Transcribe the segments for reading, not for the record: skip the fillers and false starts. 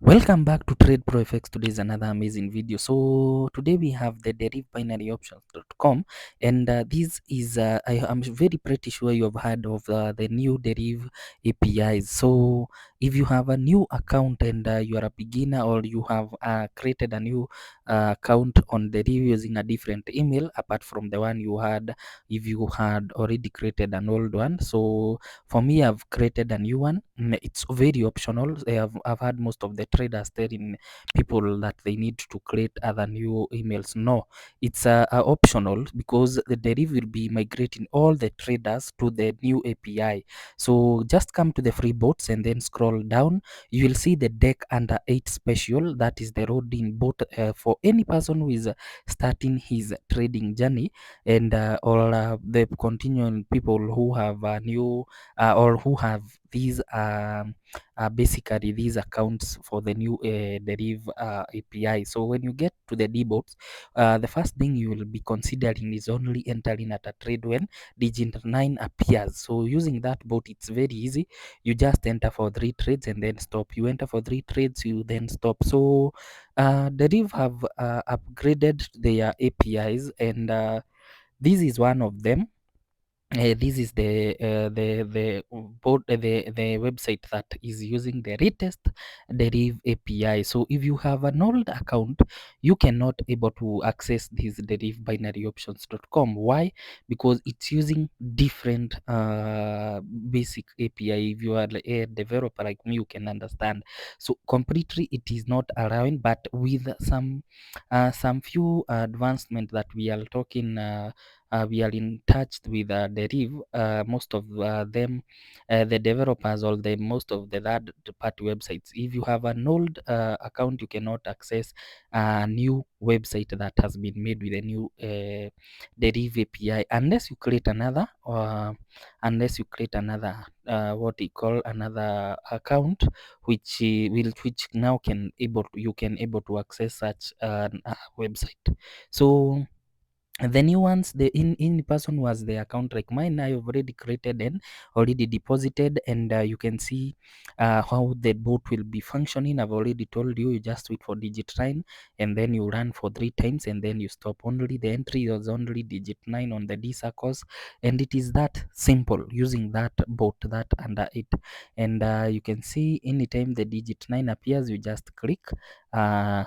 Welcome back to Trade Pro FX. Today is another amazing video. So today we have the Deriv binary options.com, and this is I'm very pretty sure you have heard of the new Deriv APIs. So if you have a new account and you are a beginner, or you have created a new account on Deriv using a different email apart from the one you had, if you had already created an old one. So for me, I've created a new one. It's very optional. I've had most of the traders telling people that they need to create other new emails. No, it's optional, because the Deriv will be migrating all the traders to the new API. So just come to the free bots and then scroll down. You will see the deck under 8 special. That is the roading bot for any person who is starting his trading journey, and or the continuing people who have a new or who have these basically these accounts for the new Deriv API. So when you get to the debots, the first thing you will be considering is only entering at a trade when digit 9 appears. So using that bot, it's very easy. You just enter for 3 trades and then stop. You enter for 3 trades, you then stop. So Deriv have upgraded their APIs, and this is one of them. This is the website that is using the latest Deriv API. So if you have an old account, you cannot able to access this Deriv binary options.com. Why? Because it's using different basic API. If you are a developer like me, you can understand. So completely it is not allowing, but with some few advancement that we are talking. We are in touch with Deriv. Most of them, the developers, or the most of the third party websites. If you have an old account, you cannot access a new website that has been made with a new Deriv API, unless you create another, what you call another account, which which now you can able to access such website. So the new ones, the in person who has the account like mine, I have already created and already deposited, and you can see how the bot will be functioning. I've already told you. You just wait for digit 9, and then you run for 3 times, and then you stop. Only the entry is only digit 9 on the D circles, and it is that simple using that bot, that under it. And you can see anytime the digit 9 appears, you just click the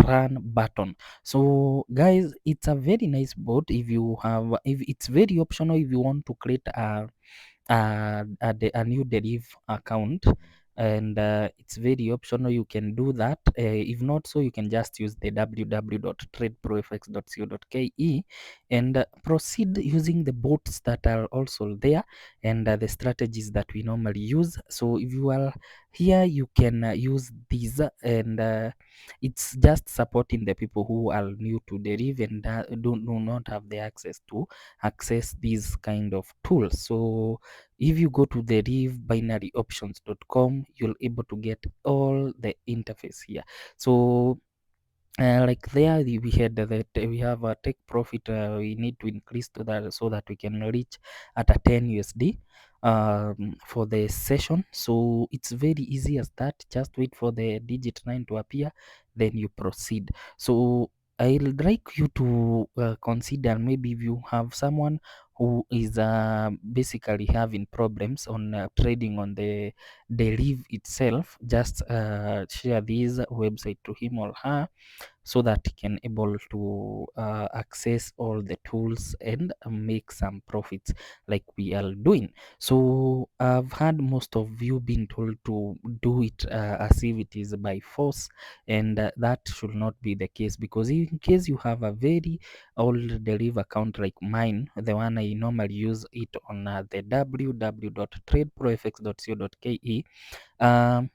run button. So guys, it's a very nice bot. If you have, if it's very optional, if you want to create a new Deriv account, and it's very optional, you can do that. If not, so you can just use the www.tradeprofx.co.ke and proceed using the bots that are also there, and the strategies that we normally use. So if you are here, you can use these, and it's just supporting the people who are new to Deriv and do not have the access to access these kind of tools. So if you go to the binaryoptions.com, you'll able to get all the interface here. So like there we had that we have a take profit, we need to increase to that so that we can reach at a 10 USD for the session. So it's very easy as that. Just wait for the digit 9 to appear, then you proceed. So I'll like you to consider, maybe if you have someone who is basically having problems on trading on the Deriv itself, just share this website to him or her, so that he can able to access all the tools and make some profits like we are doing. So I've had most of you being told to do it as if it is by force, and that should not be the case, because in case you have a very old Deriv account like mine, the one I normally use it on the www.tradeprofx.co.ke, um,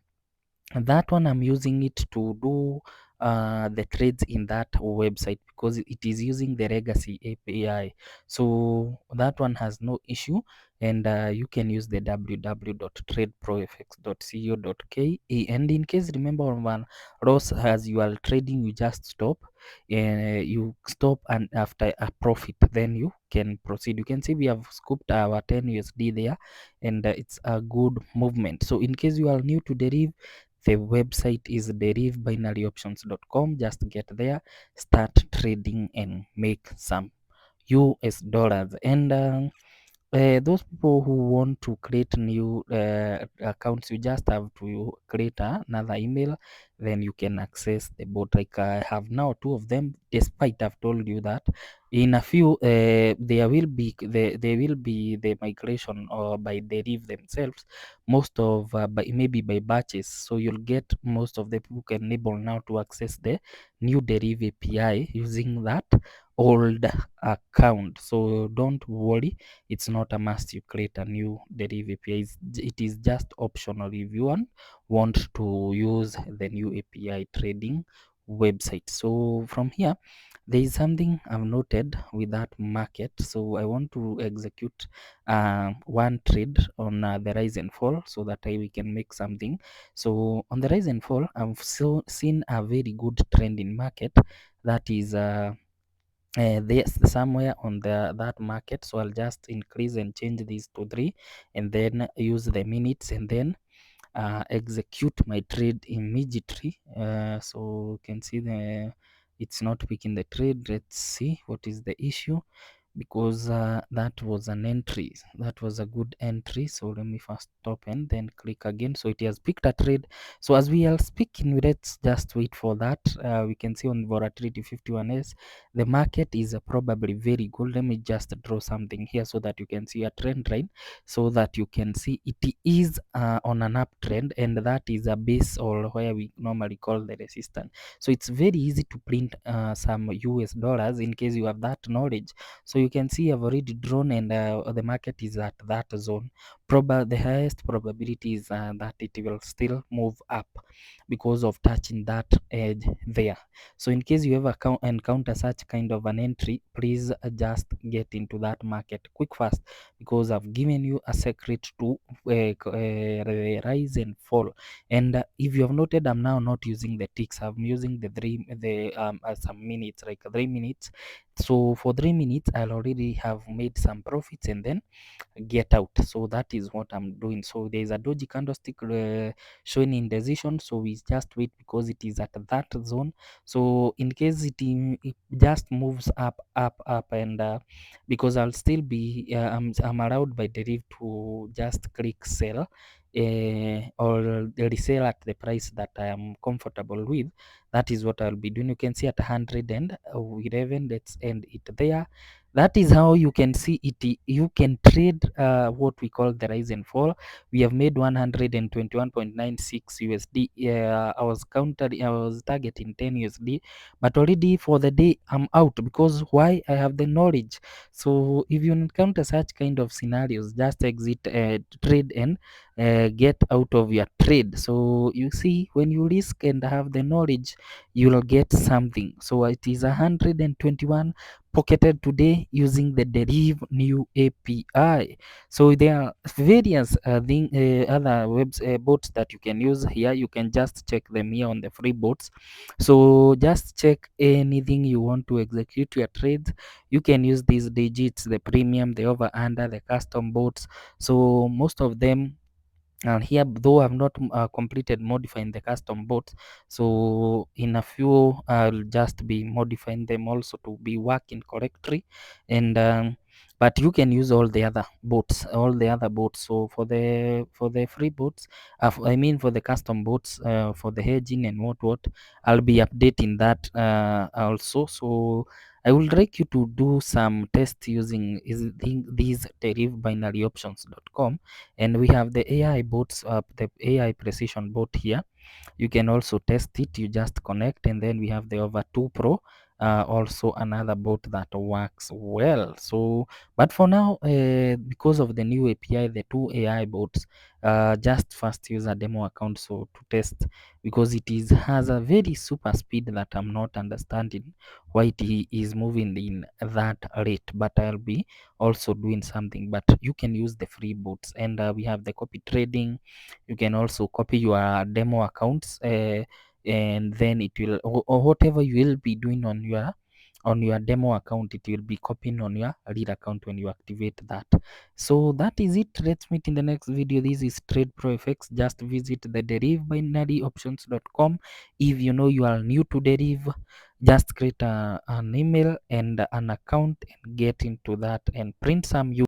that one I'm using it to do the trades in that website, because it is using the legacy API. So that one has no issue, and you can use the www.tradeprofx.co.ke. And in case, remember, on one loss, as you are trading, you just stop, you stop, and after a profit, then you can proceed. You can see we have scooped our 10 USD there, and it's a good movement. So in case you are new to Deriv, The website is derivbinaryoptions.com. Just get there, start trading and make some US dollars. And those people who want to create new accounts, you just have to create another email, then you can access the bot. Like I have now two of them, despite I've told you that in a few there will be the migration or by Deriv themselves, most of maybe by batches. So you'll get most of the people can able now to access the new Deriv API using that old account. So don't worry, it's not a must you create a new Deriv API. It is just optional if you want to use the new API trading website. So from here, there is something I've noted with that market. So I want to execute one trade on the rise and fall so that we can make something. So on the rise and fall, I've seen a very good trend in market that is there's somewhere on that market. So I'll just increase and change these to 3 and then use the minutes and then execute my trade immediately. So you can see it's not picking the trade. Let's see what is the issue, because that was an entry, that was a good entry. So let me first open, then click again. So it has picked a trade. So as we are speaking, let's just wait for that. We can see on volatility 51s the market is probably very good. Let me just draw something here so that you can see a trend line, so that you can see it is on an uptrend, and that is a base or where we normally call the resistance. So it's very easy to print some US dollars in case you have that knowledge. So you can see I've already drawn, and the market is at that zone. The highest probability is that it will still move up because of touching that edge there. So in case you ever encounter such kind of an entry, please just get into that market quick fast, because I've given you a secret to rise and fall. And if you have noted, I'm now not using the ticks. I'm using some minutes, like 3 minutes. So for 3 minutes, I'll already have made some profits and then get out. So that is what I'm doing. So there is a doji candlestick showing indecision, so we just wait because it is at that zone. So in case it just moves up, and because I'll still be I'm allowed by Deriv to just click sell or resell at the price that I am comfortable with. That is what I'll be doing. You can see at 111. Let's end it there. That is how you can see it. You can trade what we call the rise and fall. We have made 121.96 USD. I was targeting 10 USD, but already for the day I'm out, because why? I have the knowledge. So if you encounter such kind of scenarios, just exit trade and get out of your trade. So you see, when you risk and have the knowledge, you'll get something. So it is 121 pocketed today using the Deriv new API. So there are various other bots that you can use here. You can just check them here on the free bots. So just check anything you want to execute your trades. You can use these digits, the premium, the over under, the custom bots. So most of them, and here, though I've not completed modifying the custom bots, so in a few I'll just be modifying them also to be working correctly. And but you can use all the other bots. So for the free bots, I mean for the custom bots, for the hedging and what I'll be updating that also. So I would like you to do some tests using these derivbinaryoptions.com, and we have the AI bots, the AI precision bot here. You can also test it. You just connect, and then we have the over 2 pro, also another bot that works well. So but for now, because of the new API, the 2 AI bots, just first use a demo account so to test, because has a very super speed that I'm not understanding why it is moving in that rate. But I'll be also doing something. But you can use the free bots, and we have the copy trading. You can also copy your demo accounts, and then it will, or whatever you will be doing on your on your demo account, it will be copying on your real account when you activate that. So that is it. Let's meet in the next video. This is Trade Pro FX. Just visit the derivbinaryoptions.com. If you know you are new to Deriv, just create an email and an account and get into that and print some